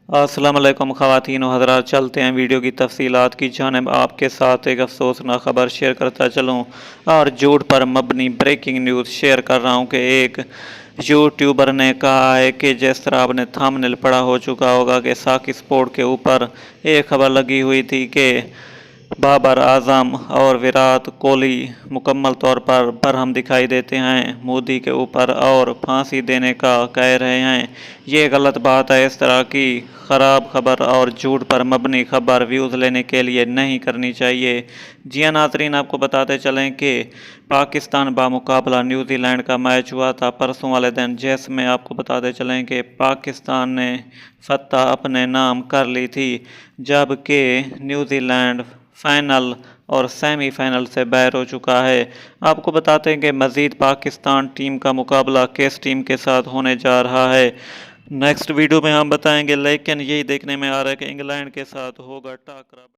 अस्सलाम वालेकुम ख़वातीन व हज़रात, चलते हैं वीडियो की तफसीलात की जानिब। आपके साथ एक अफसोसनाक ख़बर शेयर करता चलूँ और झूठ पर मबनी ब्रेकिंग न्यूज़ शेयर कर रहा हूँ कि एक यूट्यूबर ने कहा है कि जिस तरह आपने थंबनेल पढ़ा हो चुका होगा कि साकी स्पोर्ट के ऊपर एक खबर लगी हुई थी कि बाबर आजम और विराट कोहली मुकम्मल तौर पर बरहम दिखाई देते हैं मोदी के ऊपर और फांसी देने का कह रहे हैं। ये गलत बात है। इस तरह की ख़राब खबर और झूठ पर मबनी खबर व्यूज़ लेने के लिए नहीं करनी चाहिए। जी हाँ नाज़रीन, आपको बताते चलें कि पाकिस्तान बामुकाबला न्यूजीलैंड का मैच हुआ था परसों वाले दिन, जिसमें आपको बताते चलें कि पाकिस्तान ने फतह अपने नाम कर ली थी, जबकि न्यूजीलैंड फाइनल और सेमीफाइनल से बाहर हो चुका है। आपको बताते हैं कि मज़ीद पाकिस्तान टीम का मुकाबला किस टीम के साथ होने जा रहा है नेक्स्ट वीडियो में हम बताएंगे, लेकिन यही देखने में आ रहा है कि इंग्लैंड के साथ होगा टकरा।